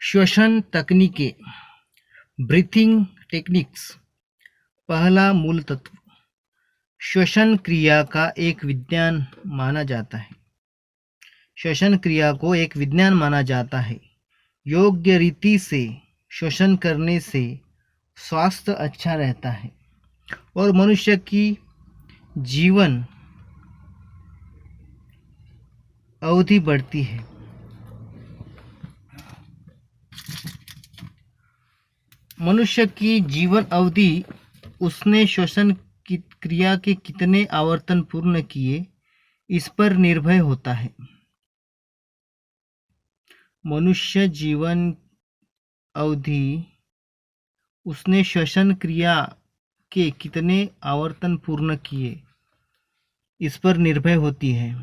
श्वसन तकनीकें, breathing techniques. पहला मूल तत्व, श्वसन क्रिया का एक विज्ञान माना जाता है। श्वसन क्रिया को एक विज्ञान माना जाता है। योग्य रीति से श्वसन करने से स्वास्थ्य अच्छा रहता है और मनुष्य की जीवन अवधि बढ़ती है। मनुष्य की जीवन अवधि उसने श्वसन की क्रिया के कितने आवर्तन पूर्ण किए इस पर निर्भर होता है। मनुष्य जीवन अवधि उसने श्वसन क्रिया के कितने आवर्तन पूर्ण किए इस पर निर्भर होती है।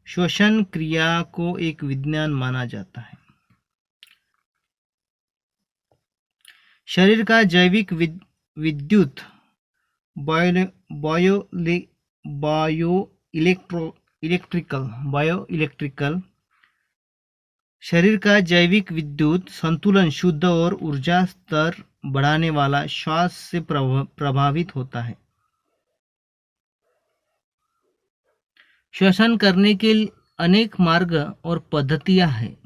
श्वसन क्रिया को एक विज्ञान माना जाता है। शरीर का जैविक विद्युत बायो शरीर का जैविक विद्युत संतुलन शुद्ध और ऊर्जा स्तर बढ़ाने वाला श्वास से प्रभावित होता है। श्वसन करने के अनेक मार्ग और पद्धतियां हैं।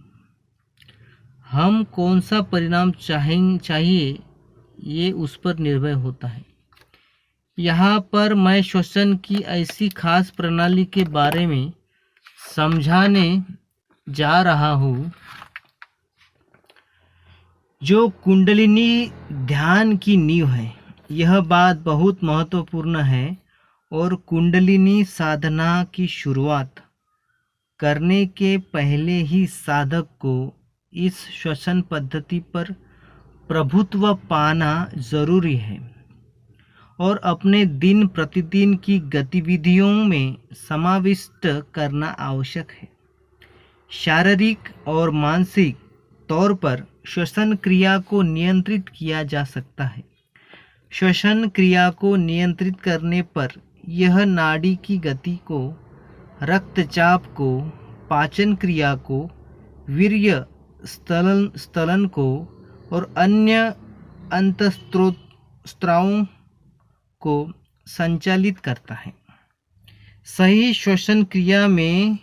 हम कौन सा परिणाम चाहिए ये उस पर निर्भर होता है। यहाँ पर मैं श्वसन की ऐसी खास प्रणाली के बारे में समझाने जा रहा हूँ जो कुंडलिनी ध्यान की नींव है। यह बात बहुत महत्वपूर्ण है और कुंडलिनी साधना की शुरुआत करने के पहले ही साधक को इस श्वसन पद्धति पर प्रभुत्व पाना जरूरी है और अपने दिन प्रतिदिन की गतिविधियों में समाविष्ट करना आवश्यक है। शारीरिक और मानसिक तौर पर श्वसन क्रिया को नियंत्रित किया जा सकता है। श्वसन क्रिया को नियंत्रित करने पर यह नाड़ी की गति को, रक्तचाप को, पाचन क्रिया को, वीर्य स्थलन को और अन्य अंतःस्त्रावों को संचालित करता है। सही श्वसन क्रिया में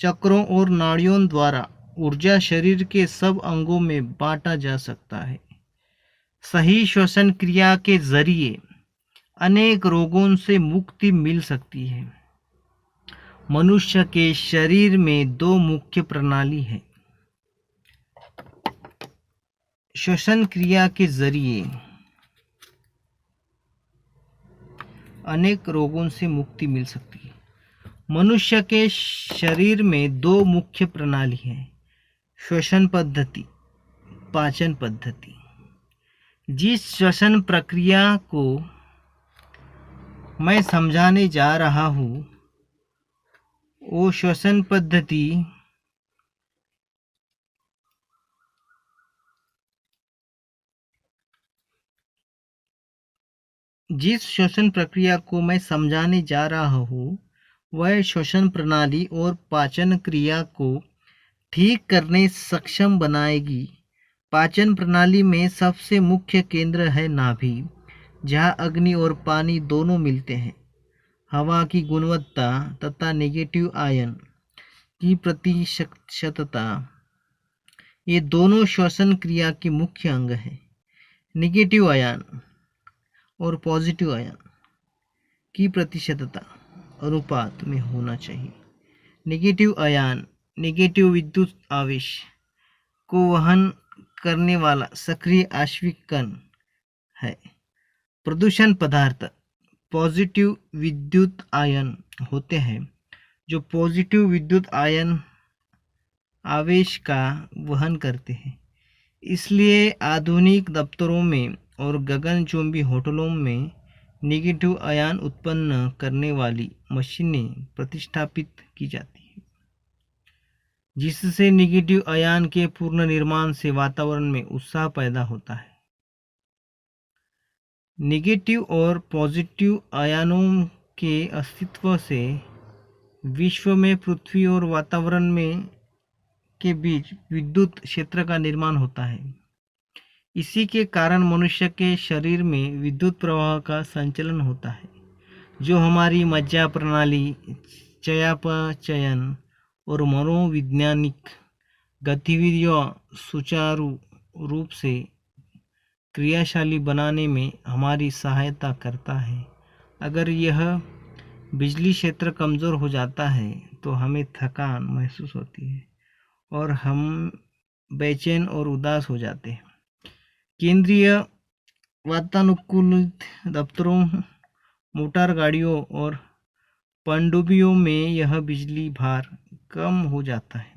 चक्रों और नाड़ियों द्वारा ऊर्जा शरीर के सब अंगों में बांटा जा सकता है। सही श्वसन क्रिया के जरिए अनेक रोगों से मुक्ति मिल सकती है। मनुष्य के शरीर में दो मुख्य प्रणाली है। श्वसन क्रिया के जरिए अनेक रोगों से मुक्ति मिल सकती है। मनुष्य के शरीर में दो मुख्य प्रणाली है, श्वसन पद्धति, पाचन पद्धति। जिस श्वसन प्रक्रिया को मैं समझाने जा रहा हूँ वो श्वसन पद्धति जिस श्वसन प्रक्रिया को मैं समझाने जा रहा हूँ वह श्वसन प्रणाली और पाचन क्रिया को ठीक करने सक्षम बनाएगी। पाचन प्रणाली में सबसे मुख्य केंद्र है नाभि, जहाँ अग्नि और पानी दोनों मिलते हैं। हवा की गुणवत्ता तथा नेगेटिव आयन की प्रतिशतता ये दोनों श्वसन क्रिया के मुख्य अंग हैं। नेगेटिव आयन और पॉजिटिव आयन की प्रतिशतता अनुपात में होना चाहिए। नेगेटिव आयन नेगेटिव विद्युत आवेश को वहन करने वाला सक्रिय आश्विक कण है। प्रदूषण पदार्थ पॉजिटिव विद्युत आयन होते हैं जो पॉजिटिव विद्युत आयन आवेश का वहन करते हैं। इसलिए आधुनिक दफ्तरों में और गगनचुंबी होटलों में नेगेटिव आयन उत्पन्न करने वाली मशीनें प्रतिष्ठापित की जाती हैं, जिससे नेगेटिव आयन के पूर्ण निर्माण से वातावरण में उत्साह पैदा होता है। नेगेटिव और पॉजिटिव आयनों के अस्तित्व से विश्व में पृथ्वी और वातावरण में के बीच विद्युत क्षेत्र का निर्माण होता है। इसी के कारण मनुष्य के शरीर में विद्युत प्रवाह का संचलन होता है, जो हमारी मज्जा प्रणाली, चयापचयन और मनोवैज्ञानिक गतिविधियों सुचारू रूप से क्रियाशाली बनाने में हमारी सहायता करता है। अगर यह बिजली क्षेत्र कमज़ोर हो जाता है तो हमें थकान महसूस होती है और हम बेचैन और उदास हो जाते हैं। केंद्रीय वातानुकूलित दफ्तरों, मोटर गाड़ियों और पनडुब्बियों में यह बिजली भार कम हो जाता है,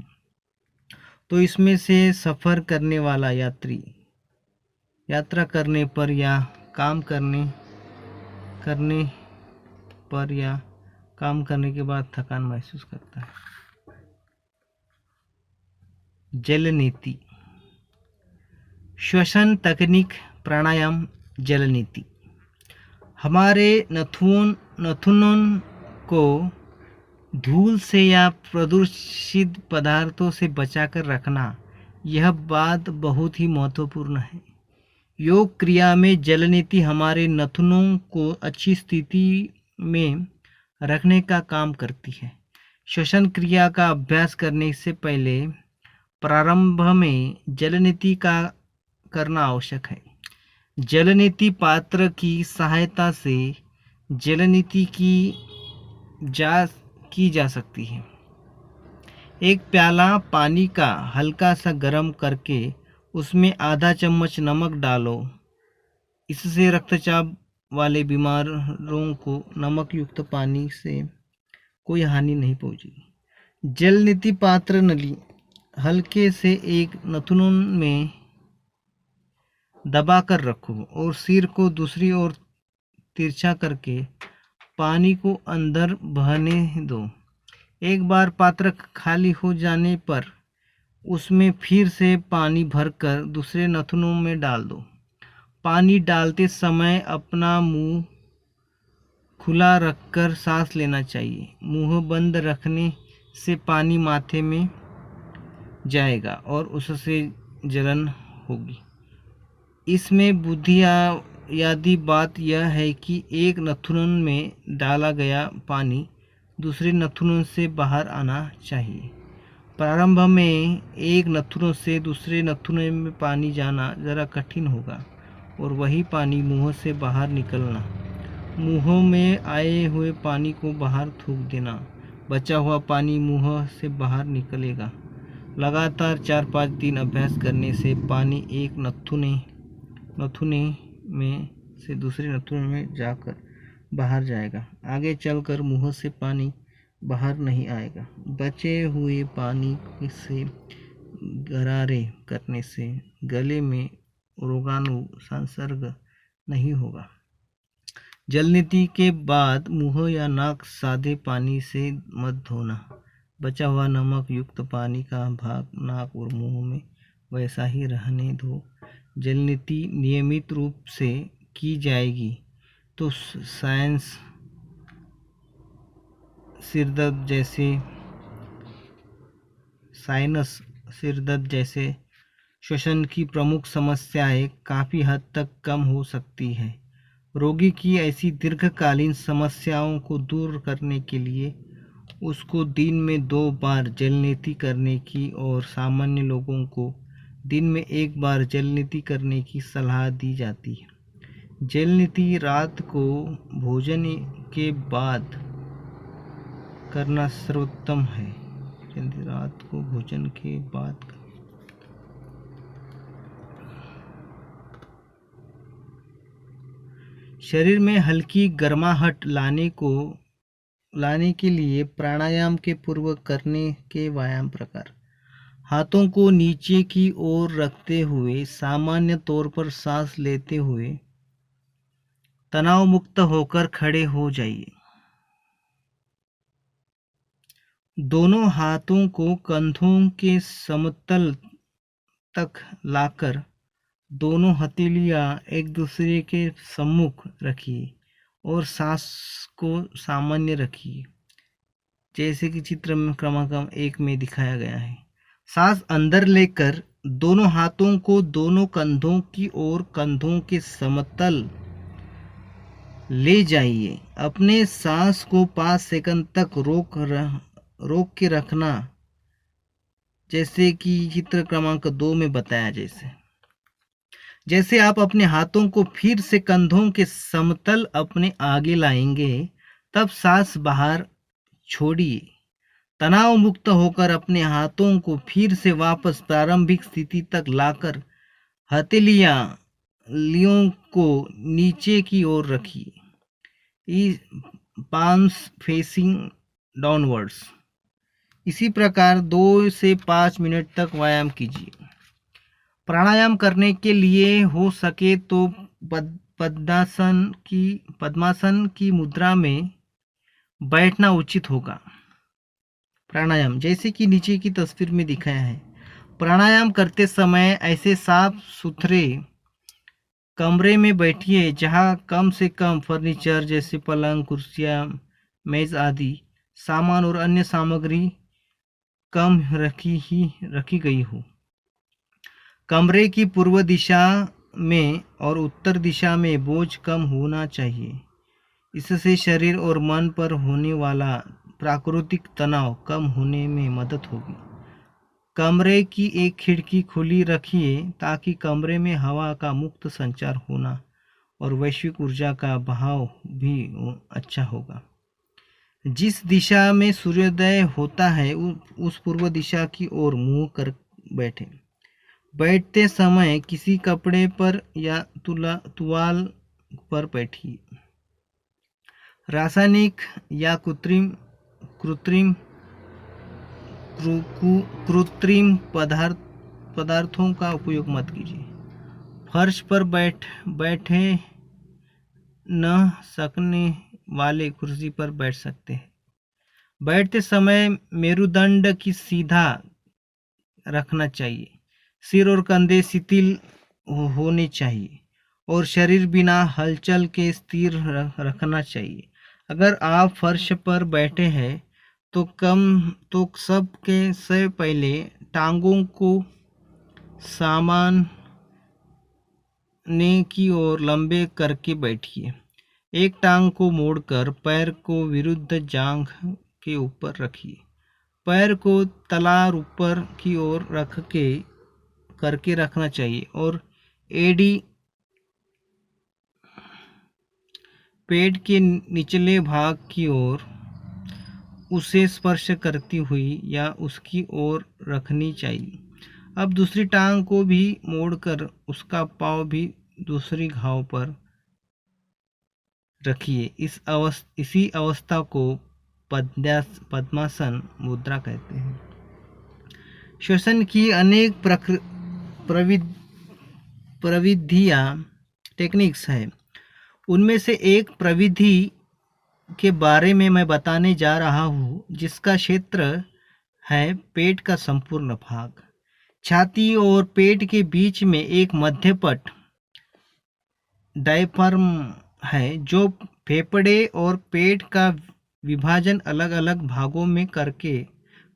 तो इसमें से सफ़र करने वाला यात्री यात्रा करने पर या काम करने के बाद थकान महसूस करता है। जल नीति, श्वसन तकनीक, प्राणायाम, जल नीति। हमारे नथुनों को धूल से या प्रदूषित पदार्थों से बचाकर रखना, यह बात बहुत ही महत्वपूर्ण है। योग क्रिया में जल नीति हमारे नथुनों को अच्छी स्थिति में रखने का काम करती है। श्वसन क्रिया का अभ्यास करने से पहले प्रारंभ में जल नीति का करना आवश्यक है। जल नीति पात्र की सहायता से जल नीति की जा सकती है। एक प्याला पानी का हल्का सा गर्म करके उसमें आधा चम्मच नमक डालो। इससे रक्तचाप वाले बीमारों को नमक युक्त पानी से कोई हानि नहीं पहुंचेगी। जल नीति पात्र नली हल्के से एक नथुनों में दबाकर रखो और सिर को दूसरी ओर तिरछा करके पानी को अंदर बहने दो। एक बार पात्र खाली हो जाने पर उसमें फिर से पानी भरकर दूसरे नथुनों में डाल दो। पानी डालते समय अपना मुंह खुला रखकर सांस लेना चाहिए। मुंह बंद रखने से पानी माथे में जाएगा और उससे जलन होगी। इसमें बुनियादी बात यह है कि एक नथुनों में डाला गया पानी दूसरे नथुनों से बाहर आना चाहिए। प्रारंभ में एक नथुनों से दूसरे नथुनों में पानी जाना ज़रा कठिन होगा और वही पानी मुंह से बाहर निकलना। मुंह में आए हुए पानी को बाहर थूक देना। बचा हुआ पानी मुंह से बाहर निकलेगा। लगातार 4-5 दिन अभ्यास करने से पानी एक नथुने में से दूसरे नथुने में जाकर बाहर जाएगा। आगे चलकर मुंह से पानी बाहर नहीं आएगा। बचे हुए पानी से गरारे करने से गले में रोगाणु संसर्ग नहीं होगा। जल नीति के बाद मुंह या नाक सादे पानी से मत धोना। बचा हुआ नमक युक्त पानी का भाग नाक और मुंह में वैसा ही रहने दो। जल नीति नियमित रूप से की जाएगी तो साइनस, सिरदर्द जैसे श्वसन की प्रमुख समस्याएं काफ़ी हद तक कम हो सकती है। रोगी की ऐसी दीर्घकालीन समस्याओं को दूर करने के लिए उसको दिन में 2 बार जल नीति करने की और सामान्य लोगों को दिन में 1 बार जल नीति करने की सलाह दी जाती है। जल नीति रात को भोजन के बाद करना सर्वोत्तम है। रात को भोजन के बाद शरीर में हल्की गर्माहट लाने के लिए प्राणायाम के पूर्व करने के व्यायाम प्रकार। हाथों को नीचे की ओर रखते हुए सामान्य तौर पर सांस लेते हुए तनाव मुक्त होकर खड़े हो जाइए। दोनों हाथों को कंधों के समतल तक लाकर दोनों हथेलियां एक दूसरे के सम्मुख रखिए और सांस को सामान्य रखिए, जैसे कि चित्र में क्रमांक 1 में दिखाया गया है। सांस अंदर लेकर दोनों हाथों को दोनों कंधों की ओर कंधों के समतल ले जाइए। अपने सांस को 5 सेकंड तक रोक के रखना, जैसे कि चित्र क्रमांक 2 में बताया। जैसे आप अपने हाथों को फिर से कंधों के समतल अपने आगे लाएंगे, तब सांस बाहर छोड़िए। तनाव मुक्त होकर अपने हाथों को फिर से वापस प्रारंभिक स्थिति तक लाकर हथेलियों को नीचे की ओर रखिए, पाम्स फेसिंग डाउनवर्ड्स। इसी प्रकार 2 से 5 मिनट तक व्यायाम कीजिए। प्राणायाम करने के लिए हो सके तो पद्मासन की मुद्रा में बैठना उचित होगा। प्राणायाम जैसे कि नीचे की तस्वीर में दिखाया है। प्राणायाम करते समय ऐसे साफ सुथरे कमरे में बैठिए जहां कम से कम फर्नीचर जैसे पलंग, कुर्सियां, मेज आदि सामान और अन्य सामग्री कम रखी गई हो। कमरे की पूर्व दिशा में और उत्तर दिशा में बोझ कम होना चाहिए। इससे शरीर और मन पर होने वाला प्राकृतिक तनाव कम होने में मदद होगी। कमरे की एक खिड़की खुली रखिए ताकि कमरे में हवा का मुक्त संचार होना और वैश्विक ऊर्जा का बहाव भी अच्छा होगा। जिस दिशा में सूर्योदय होता है उस पूर्व दिशा की ओर मुंह कर बैठे। बैठते समय किसी कपड़े पर या तुवाल पर बैठिए। रासायनिक या कृत्रिम पदार्थों का उपयोग मत कीजिए। फर्श पर बैठे न सकने वाले कुर्सी पर बैठ सकते हैं। बैठते समय मेरुदंड की सीधा रखना चाहिए। सिर और कंधे शिथिल होने चाहिए और शरीर बिना हलचल के स्थिर रखना चाहिए। अगर आप फर्श पर बैठे हैं तो सबके से पहले टांगों को सामने की ओर लंबे करके बैठिए। एक टांग को मोड़कर पैर को विरुद्ध जांघ के ऊपर रखिए। पैर को तलार ऊपर की ओर करके रखना चाहिए और एड़ी पेट के निचले भाग की ओर उसे स्पर्श करती हुई या उसकी ओर रखनी चाहिए। अब दूसरी टांग को भी मोड़कर उसका पांव भी दूसरी घाव पर रखिए। इसी अवस्था को पद्मासन मुद्रा कहते हैं। श्वसन की अनेक प्रविधियां टेक्निक्स है। उनमें से एक प्रविधि के बारे में मैं बताने जा रहा हूँ, जिसका क्षेत्र है पेट का संपूर्ण भाग। छाती और पेट के बीच में एक मध्यपट डायफ्राम है, जो फेफड़े और पेट का विभाजन अलग अलग भागों में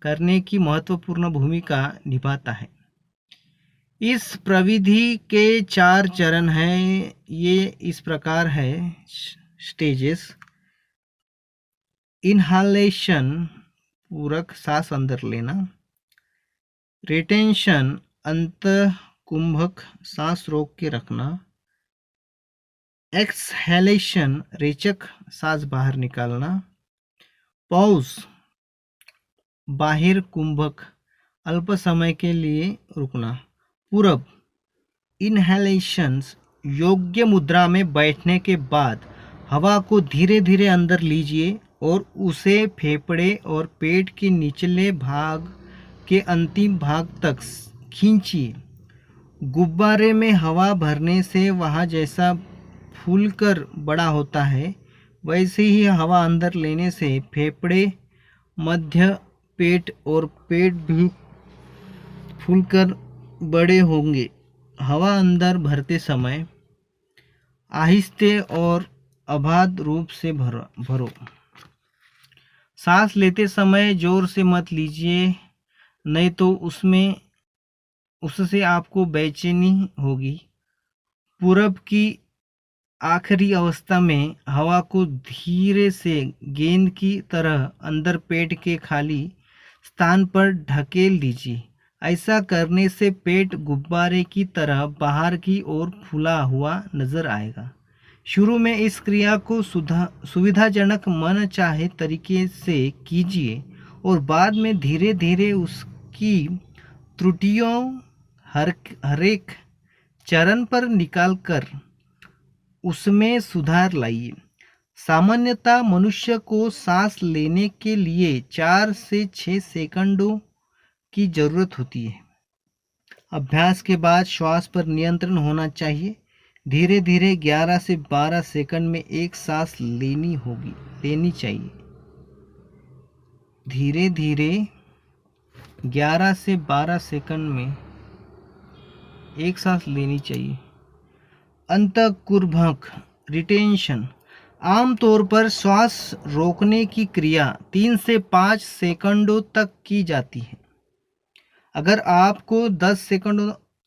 करने की महत्वपूर्ण भूमिका निभाता है। इस प्रविधि के 4 चरण हैं। ये इस प्रकार है। स्टेजेस: इनहालेशन, पूरक सांस अंदर लेना। रिटेंशन, अंतःकुंभक सांस रोक के रखना। एक्सहेलेशन, रेचक सांस बाहर निकालना। पॉज, बाहिर कुंभक अल्प समय के लिए रुकना। पूरब, इनहेलेशंस, योग्य मुद्रा में बैठने के बाद हवा को धीरे धीरे अंदर लीजिए और उसे फेफड़े और पेट के निचले भाग के अंतिम भाग तक खींचिए। गुब्बारे में हवा भरने से वहाँ जैसा फूलकर बड़ा होता है, वैसे ही हवा अंदर लेने से फेफड़े, मध्य पेट और पेट भी फूलकर बड़े होंगे। हवा अंदर भरते समय आहिस्ते और अबाध रूप से भरो। सांस लेते समय जोर से मत लीजिए, नहीं तो उससे आपको बेचैनी होगी। पूरब की आखिरी अवस्था में हवा को धीरे से गेंद की तरह अंदर पेट के खाली स्थान पर ढकेल दीजिए। ऐसा करने से पेट गुब्बारे की तरह बाहर की ओर फूला हुआ नजर आएगा। शुरू में इस क्रिया को सुविधाजनक मन चाहे तरीके से कीजिए और बाद में धीरे धीरे उसकी त्रुटियों हरेक चरण पर निकालकर उसमें सुधार लाइए। सामान्यतः मनुष्य को सांस लेने के लिए 4 से 6 सेकंडों की ज़रूरत होती है। अभ्यास के बाद श्वास पर नियंत्रण होना चाहिए। धीरे धीरे 11 से 12 सेकंड में एक सांस लेनी चाहिए। धीरे धीरे 11 से 12 सेकंड में एक सांस लेनी चाहिए। अंतःकुर्भक रिटेंशन आमतौर पर श्वास रोकने की क्रिया 3 से 5 सेकंडों तक की जाती है। अगर आपको 10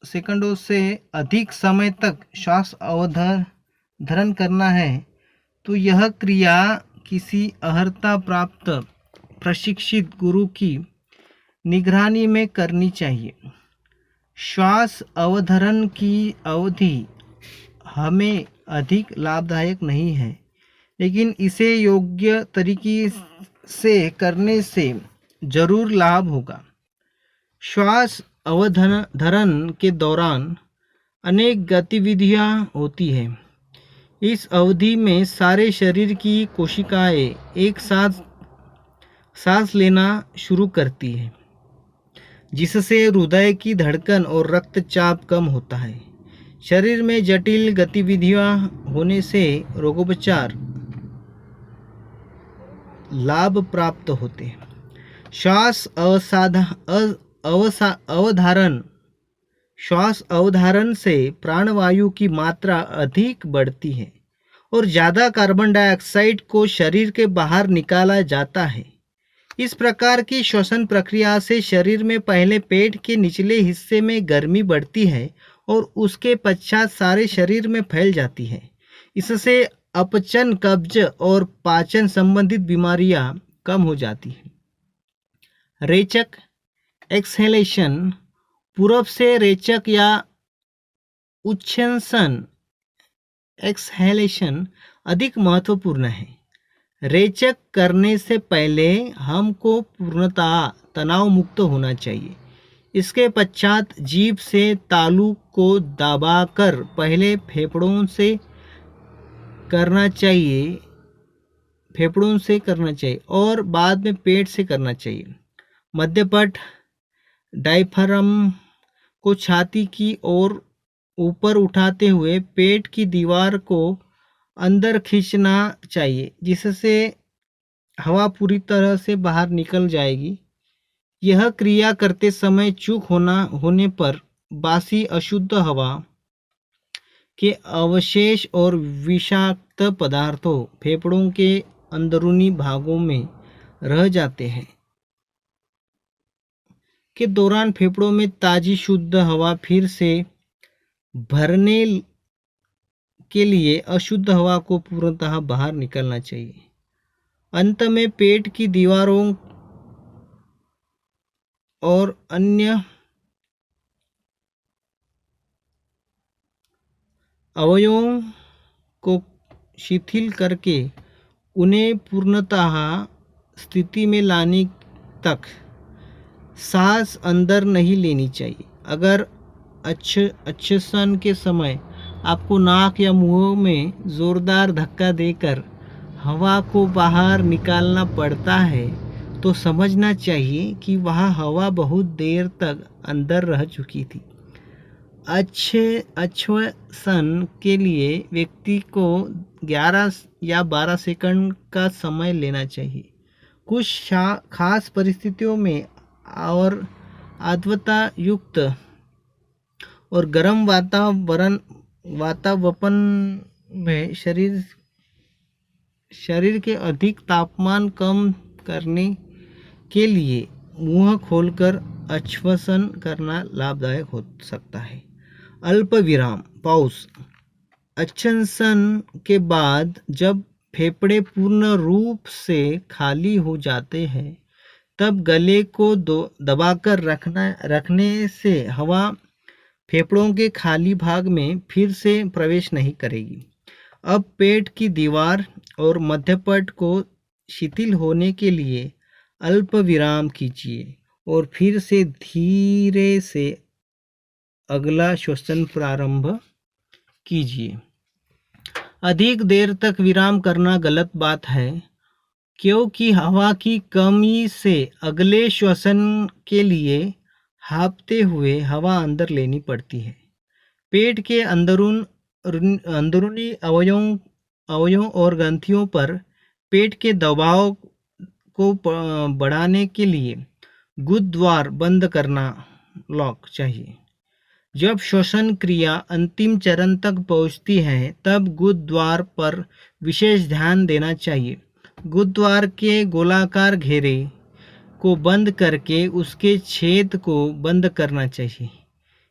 सेकंडों से अधिक समय तक श्वास अवधारण करना है तो यह क्रिया किसी अर्हता प्राप्त प्रशिक्षित गुरु की निगरानी में करनी चाहिए। श्वास अवधारण की अवधि हमें अधिक लाभदायक नहीं है, लेकिन इसे योग्य तरीके से करने से जरूर लाभ होगा। श्वास अवधारण के दौरान अनेक गतिविधियां होती हैं। इस अवधि में सारे शरीर की कोशिकाएं एक साथ सांस लेना शुरू करती हैं, जिससे हृदय की धड़कन और रक्तचाप कम होता है। शरीर में जटिल गतिविधियां होने से रोगोपचार लाभ प्राप्त होते हैं। श्वास अवधारण से प्राणवायु की मात्रा अधिक बढ़ती है और ज़्यादा कार्बन डाइऑक्साइड को शरीर के बाहर निकाला जाता है। इस प्रकार की श्वसन प्रक्रिया से शरीर में पहले पेट के निचले हिस्से में गर्मी बढ़ती है और उसके पश्चात सारे शरीर में फैल जाती है। इससे अपचन, कब्ज और पाचन संबंधित बीमारियां कम हो जाती हैं। रेचक एक्सहेलेशन पूरब से रेचक या उच्छ्वसन एक्सहेलेशन अधिक महत्वपूर्ण है। रेचक करने से पहले हमको पूर्णतः तनाव मुक्त होना चाहिए। इसके पश्चात जीभ से तालू को दबाकर पहले फेफड़ों से करना चाहिए और बाद में पेट से करना चाहिए। मध्यपट डायफ्राम को छाती की ओर ऊपर उठाते हुए पेट की दीवार को अंदर खींचना चाहिए, जिससे हवा पूरी तरह से बाहर निकल जाएगी। यह क्रिया करते समय चूक होने पर बासी अशुद्ध हवा के अवशेष और विषाक्त पदार्थों फेफड़ों के अंदरूनी भागों में रह जाते हैं। के दौरान फेफड़ों में ताजी शुद्ध हवा फिर से भरने के लिए अशुद्ध हवा को पूर्णतः बाहर निकलना चाहिए। अंत में पेट की दीवारों और अन्य अवयवों को शिथिल करके उन्हें पूर्णतः स्थिति में लाने तक सांस अंदर नहीं लेनी चाहिए। अगर अच्छसन के समय आपको नाक या मुंह में ज़ोरदार धक्का देकर हवा को बाहर निकालना पड़ता है तो समझना चाहिए कि वह हवा बहुत देर तक अंदर रह चुकी थी। अच्छसन के लिए व्यक्ति को 11 या 12 सेकंड का समय लेना चाहिए। कुछ खास परिस्थितियों में और आर्द्रता युक्त और गर्म वातावरण में शरीर के अधिक तापमान कम करने के लिए मुंह खोलकर आश्वासन करना लाभदायक हो सकता है। अल्प विराम पॉज। आश्वासन के बाद जब फेफड़े पूर्ण रूप से खाली हो जाते हैं तब गले को दबाकर रखने से हवा फेफड़ों के खाली भाग में फिर से प्रवेश नहीं करेगी। अब पेट की दीवार और मध्यपट को शिथिल होने के लिए अल्प विराम कीजिए और फिर से धीरे से अगला श्वसन प्रारंभ कीजिए। अधिक देर तक विराम करना गलत बात है क्योंकि हवा की कमी से अगले श्वसन के लिए हाँफते हुए हवा अंदर लेनी पड़ती है। पेट के अंदरूनी अवयवों और ग्रंथियों पर पेट के दबाव को बढ़ाने के लिए गुदद्वार बंद करना लॉक चाहिए। जब श्वसन क्रिया अंतिम चरण तक पहुंचती है तब गुदद्वार पर विशेष ध्यान देना चाहिए। गुदद्वार के गोलाकार घेरे को बंद करके उसके छेद को बंद करना चाहिए।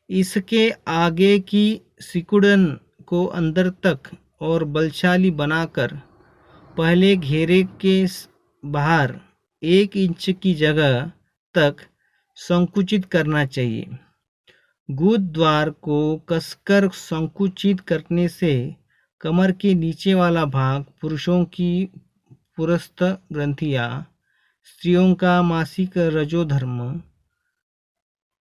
इसके आगे की सिकुड़न को अंदर तक और बलशाली बनाकर पहले घेरे के बाहर 1 इंच की जगह तक संकुचित करना चाहिए। गुदद्वार को कसकर संकुचित करने से कमर के नीचे वाला भाग, पुरुषों की पुरस्थ ग्रंथियां, स्त्रियों का मासिक रजोधर्म,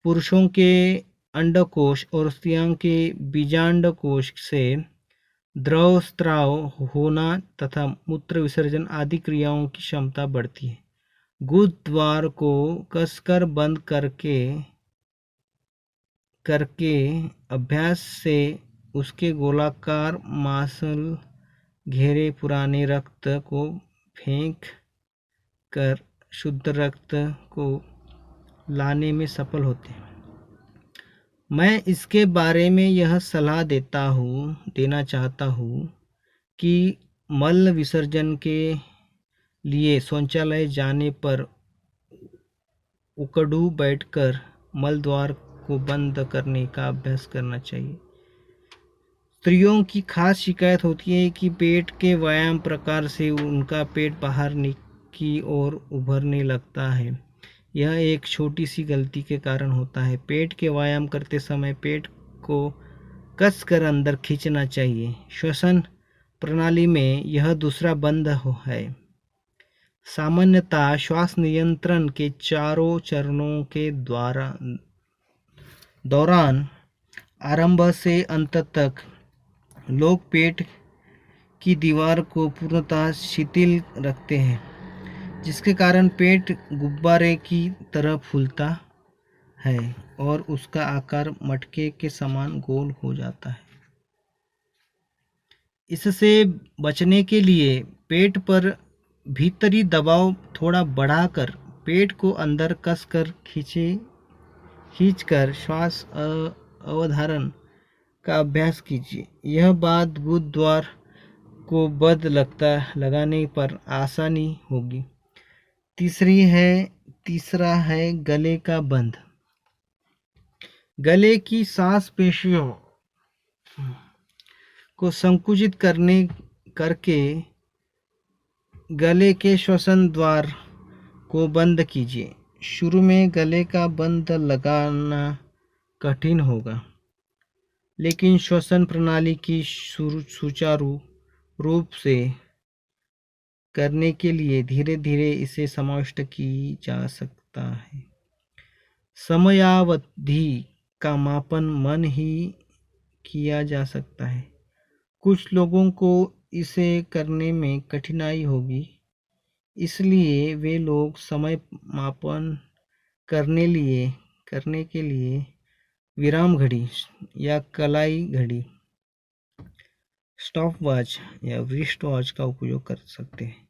पुरुषों के अंडकोश और स्त्रियों के बीजांडकोश से द्रव स्राव होना तथा मूत्र विसर्जन आदि क्रियाओं की क्षमता बढ़ती है। गुदद्वार को कसकर बंद करके अभ्यास से उसके गोलाकार मांसल घेरे पुराने रक्त को फेंक कर शुद्ध रक्त को लाने में सफल होते हैं। मैं इसके बारे में यह सलाह देना चाहता हूँ कि मल विसर्जन के लिए शौचालय जाने पर उकड़ू बैठकर मल द्वार को बंद करने का अभ्यास करना चाहिए। स्त्रियों की खास शिकायत होती है कि पेट के व्यायाम प्रकार से उनका पेट बाहर की ओर उभरने लगता है। यह एक छोटी सी गलती के कारण होता है। पेट के व्यायाम करते समय पेट को कसकर अंदर खींचना चाहिए। श्वसन प्रणाली में यह दूसरा बंद है। सामान्यतः श्वास नियंत्रण के चारों चरणों के दौरान आरंभ से अंत तक लोग पेट की दीवार को पूर्णतः शिथिल रखते हैं, जिसके कारण पेट गुब्बारे की तरह फूलता है और उसका आकार मटके के समान गोल हो जाता है। इससे बचने के लिए पेट पर भीतरी दबाव थोड़ा बढ़ाकर पेट को अंदर कसकर खींचकर श्वास अवधारण का अभ्यास कीजिए। यह बात गुदद्वार को बंद लगाने पर आसानी होगी। तीसरा है गले का बंद। गले की सांस पेशियों को संकुचित करके गले के श्वसन द्वार को बंद कीजिए। शुरू में गले का बंद लगाना कठिन होगा, लेकिन श्वसन प्रणाली की सुचारू रूप से करने के लिए धीरे धीरे इसे समाविष्ट की जा सकता है। समयावधि का मापन मन ही किया जा सकता है। कुछ लोगों को इसे करने में कठिनाई होगी, इसलिए वे लोग समय मापन करने के लिए विराम घड़ी या कलाई घड़ी, स्टॉप वॉच या रिस्ट वॉच का उपयोग कर सकते हैं।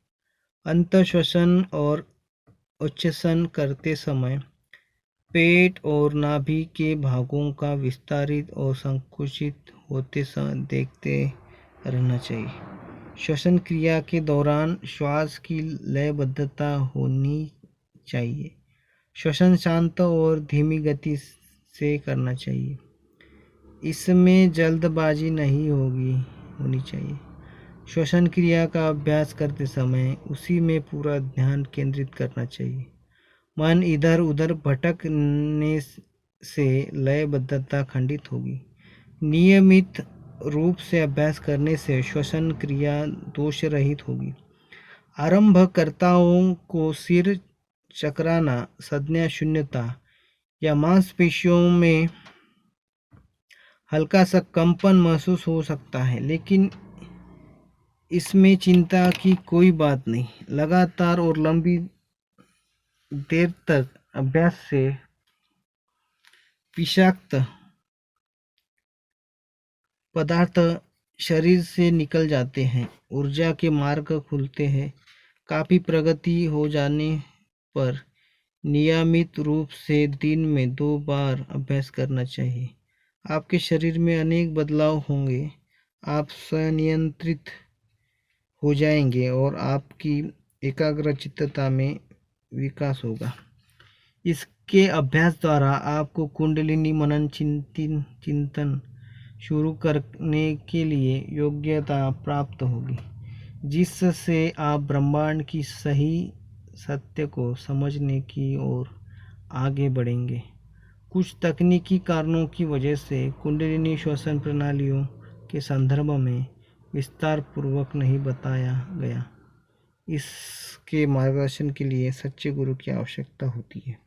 अंत श्वसन और उच्छ्वसन करते समय पेट और नाभि के भागों का विस्तारित और संकुचित होते देखते रहना चाहिए। श्वसन क्रिया के दौरान श्वास की लयबद्धता होनी चाहिए। श्वसन शांत और धीमी गति से करना चाहिए। इसमें जल्दबाजी नहीं होनी चाहिए। श्वसन क्रिया का अभ्यास करते समय उसी में पूरा ध्यान केंद्रित करना चाहिए। मन इधर उधर भटकने से लयबद्धता खंडित होगी। नियमित रूप से अभ्यास करने से श्वसन क्रिया दोष रहित होगी। आरंभकर्ताओं को सिर चकराना, संज्ञा शून्यता या मांसपेशियों में हल्का सा कंपन महसूस हो सकता है, लेकिन इसमें चिंता की कोई बात नहीं। लगातार और लंबी देर तक अभ्यास से विषाक्त पदार्थ शरीर से निकल जाते हैं, ऊर्जा के मार्ग खुलते हैं। काफ़ी प्रगति हो जाने पर नियमित रूप से दिन में 2 बार अभ्यास करना चाहिए। आपके शरीर में अनेक बदलाव होंगे। आप स्वनियंत्रित हो जाएंगे और आपकी एकाग्रचित्तता में विकास होगा। इसके अभ्यास द्वारा आपको कुंडलिनी मनन चिंतन शुरू करने के लिए योग्यता प्राप्त होगी, जिससे आप ब्रह्मांड की सही सत्य को समझने की ओर आगे बढ़ेंगे। कुछ तकनीकी कारणों की वजह से कुंडलिनी श्वसन प्रणालियों के संदर्भ में विस्तार पूर्वक नहीं बताया गया। इसके मार्गदर्शन के लिए सच्चे गुरु की आवश्यकता होती है।